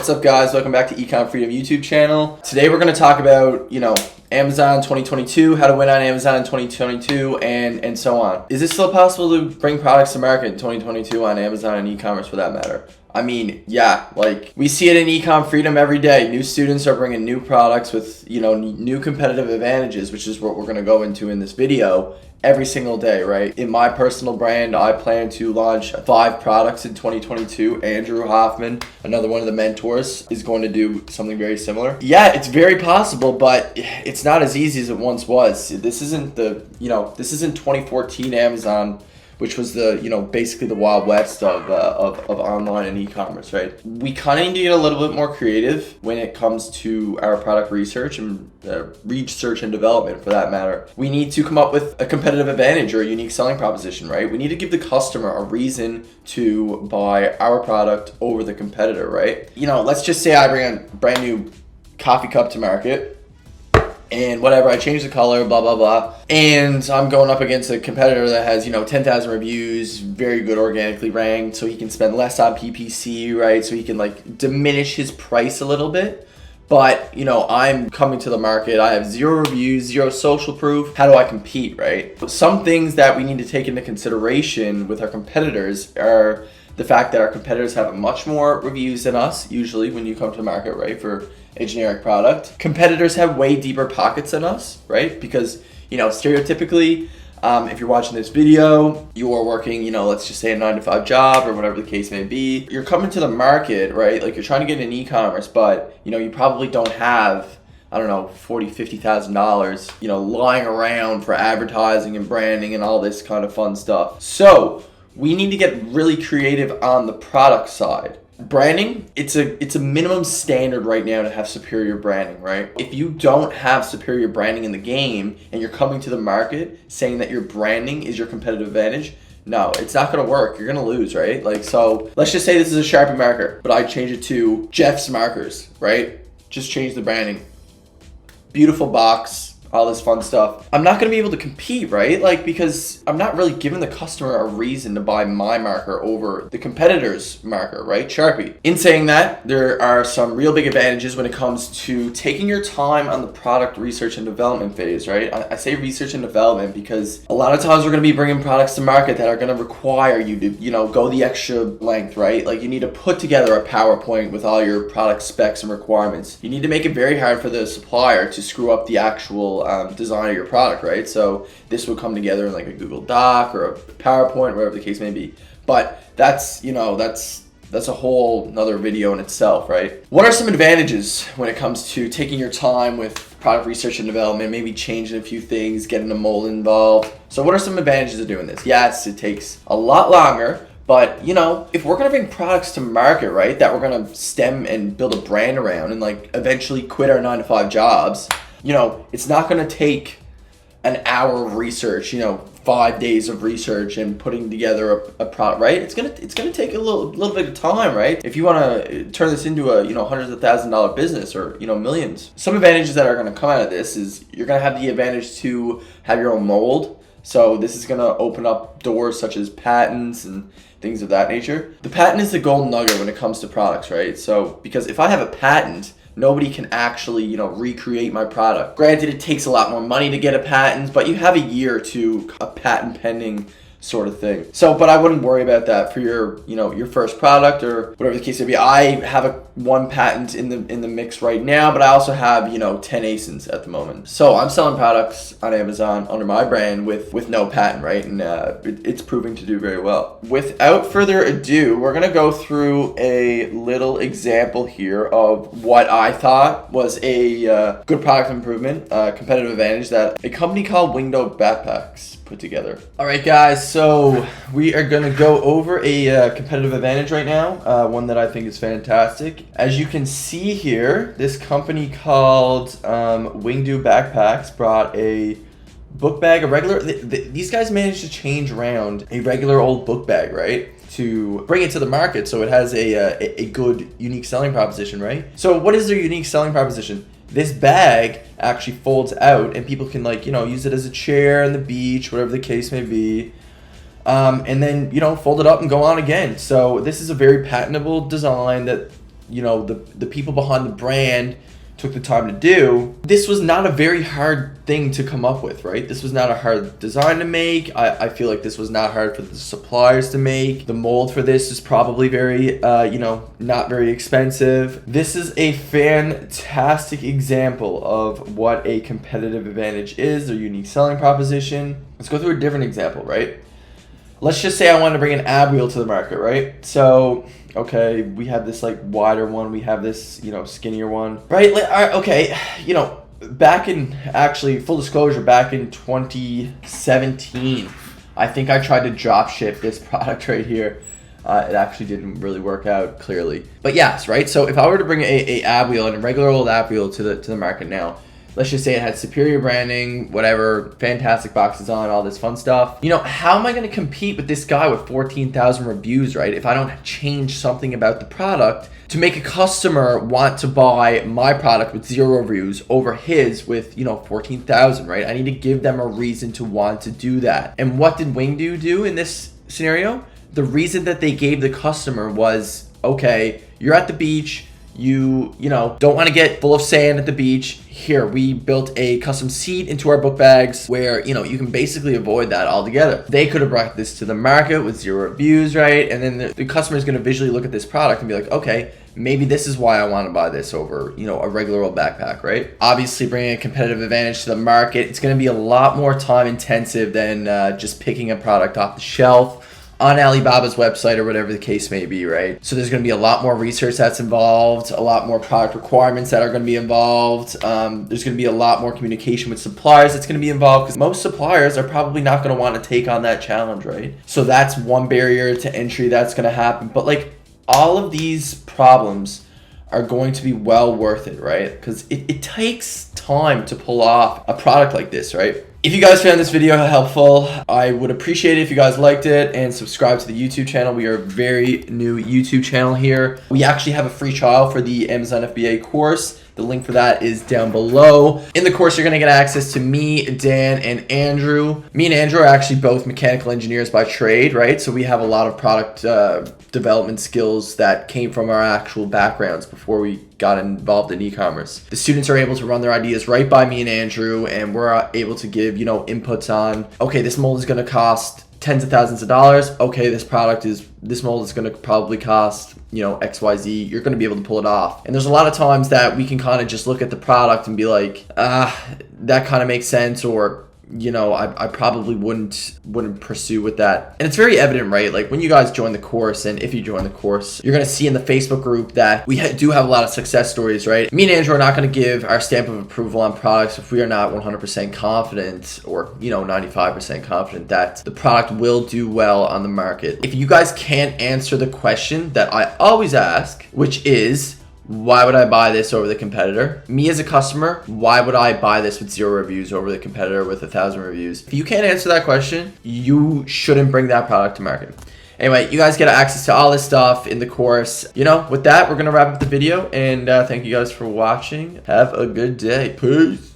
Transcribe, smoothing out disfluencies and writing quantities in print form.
What's up, guys? Welcome back to Ecom Freedom YouTube channel. Today we're going to talk about, Amazon 2022, how to win on Amazon in 2022, and so on. Is it still possible to bring products to market in 2022 on Amazon and e-commerce for that matter? I mean, yeah, we see it in Ecom Freedom every day. New students are bringing new products with, new competitive advantages, which is what we're going to go into in this video every single day, right? In my personal brand, I plan to launch 5 products in 2022. Andrew Hoffman, another one of the mentors, is going to do something very similar. Yeah, it's very possible, but it's not as easy as it once was. This isn't 2014 Amazon, which was basically the Wild West of online and e-commerce, right? We kind of need to get a little bit more creative when it comes to our product research and research and development, for that matter. We need to come up with a competitive advantage or a unique selling proposition, right? We need to give the customer a reason to buy our product over the competitor, right? Let's just say I bring a brand new coffee cup to market, and whatever, I change the color, blah, blah, blah. And I'm going up against a competitor that has, 10,000 reviews, very good organically ranked, so he can spend less on PPC, right? So he can diminish his price a little bit. But, I'm coming to the market, I have 0 reviews, 0 social proof. How do I compete, right? Some things that we need to take into consideration with our competitors are the fact that our competitors have much more reviews than us, usually, when you come to market, right, for a generic product. Competitors have way deeper pockets than us, right? Because, stereotypically, if you're watching this video, you are working, let's just say a 9-to-5 job or whatever the case may be. You're coming to the market, right? You're trying to get in e-commerce, but, you probably don't have, $40,000, $50,000, lying around for advertising and branding and all this kind of fun stuff. So we need to get really creative on the product side. Branding, it's a minimum standard right now to have superior branding, right? If you don't have superior branding in the game and you're coming to the market saying that your branding is your competitive advantage, no, it's not going to work. You're going to lose, right? So let's just say this is a Sharpie marker, but I change it to Jeff's markers, right? Just change the branding. Beautiful box, all this fun stuff. I'm not going to be able to compete, right? Because I'm not really giving the customer a reason to buy my marker over the competitor's marker, right? Sharpie. In saying that, there are some real big advantages when it comes to taking your time on the product research and development phase, right? I say research and development because a lot of times we're going to be bringing products to market that are going to require you to, go the extra length, right? You need to put together a PowerPoint with all your product specs and requirements. You need to make it very hard for the supplier to screw up the actual design of your product, right? So this would come together in a Google Doc or a PowerPoint, whatever the case may be. But that's a whole nother video in itself, right? What are some advantages when it comes to taking your time with product research and development, maybe changing a few things, getting a mold involved? So what are some advantages of doing this? Yes, it takes a lot longer, but, if we're going to bring products to market, right, that we're going to stem and build a brand around and eventually quit our 9-to-5 jobs, it's not going to take an hour of research, 5 days of research and putting together a product, right? It's gonna take a little bit of time, right? If you want to turn this into a hundreds of $1,000s business or millions. Some advantages that are going to come out of this is you're going to have the advantage to have your own mold. So this is going to open up doors such as patents and things of that nature. The patent is the golden nugget when it comes to products, right? So because if I have a patent, nobody can actually, recreate my product. Granted, it takes a lot more money to get a patent, but you have a year to a patent pending sort of thing. So, but I wouldn't worry about that for your, your first product or whatever the case may be. I have one patent in the mix right now, but I also have, 10 ASINs at the moment. So I'm selling products on Amazon under my brand with no patent, right? And it's proving to do very well. Without further ado, we're going to go through a little example here of what I thought was a good product improvement, competitive advantage that a company called Wingdo Backpacks put together. All right, guys, so we are going to go over a competitive advantage right now, one that I think is fantastic. As you can see here, this company called Wingdo Backpacks brought a book bag, these guys managed to change around a regular old book bag, right, to bring it to the market so it has a good unique selling proposition, right? So what is their unique selling proposition? This bag actually folds out and people can use it as a chair on the beach, whatever the case may be. And then, fold it up and go on again. So this is a very patentable design that you know, the people behind the brand took the time to do, this was not a very hard thing to come up with, right? This was not a hard design to make. I feel like this was not hard for the suppliers to make. The mold for this is probably very, not very expensive. This is a fantastic example of what a competitive advantage is, their unique selling proposition. Let's go through a different example, right? Let's just say I wanted to bring an ab wheel to the market, right? So, okay, we have this like wider one, we have this, skinnier one, right? Okay, back in, actually, full disclosure, back in 2017, I think I tried to drop ship this product right here. It actually didn't really work out clearly. But yes, right? So if I were to bring a ab wheel and a regular old ab wheel to the market now, let's just say it had superior branding, whatever, fantastic box design, all this fun stuff. How am I going to compete with this guy with 14,000 reviews, right? If I don't change something about the product to make a customer want to buy my product with 0 reviews over his with, 14,000, right? I need to give them a reason to want to do that. And what did Wingdo do in this scenario? The reason that they gave the customer was, okay, you're at the beach, you don't want to get full of sand at the beach. Here, we built a custom seat into our book bags where, you can basically avoid that altogether. They could have brought this to the market with 0 reviews, right? And then the customer is going to visually look at this product and be like, okay, maybe this is why I want to buy this over, a regular old backpack, right? Obviously, bringing a competitive advantage to the market, it's going to be a lot more time intensive than just picking a product off the shelf on Alibaba's website or whatever the case may be, right? So there's going to be a lot more research that's involved, a lot more product requirements that are going to be involved. There's going to be a lot more communication with suppliers that's going to be involved because most suppliers are probably not going to want to take on that challenge, right? So that's one barrier to entry that's going to happen. But all of these problems are going to be well worth it, right? Because it takes time to pull off a product like this, right? If you guys found this video helpful, I would appreciate it if you guys liked it and subscribe to the YouTube channel. We are a very new YouTube channel here. We actually have a free trial for the Amazon FBA course. The link for that is down below. In the course, you're going to get access to me, Dan, and Andrew. Me and Andrew are actually both mechanical engineers by trade, right? So we have a lot of product development skills that came from our actual backgrounds before we got involved in e-commerce. The students are able to run their ideas right by me and Andrew, and we're able to give, inputs on, okay, this mold is going to cost tens of thousands of dollars. Okay, this mold is going to probably cost, XYZ. You're going to be able to pull it off. And there's a lot of times that we can kind of just look at the product and be like, that kind of makes sense, or I probably wouldn't pursue with that. And it's very evident, right? Like when you guys join the course, and if you join the course, you're going to see in the Facebook group that we do have a lot of success stories, right? Me and Andrew are not going to give our stamp of approval on products if we are not 100% confident or, 95% confident that the product will do well on the market. If you guys can't answer the question that I always ask, which is, why would I buy this over the competitor? Me as a customer, why would I buy this with 0 reviews over the competitor with 1,000 reviews? If you can't answer that question, you shouldn't bring that product to market. Anyway, you guys get access to all this stuff in the course. With that, we're going to wrap up the video, and thank you guys for watching. Have a good day. Peace.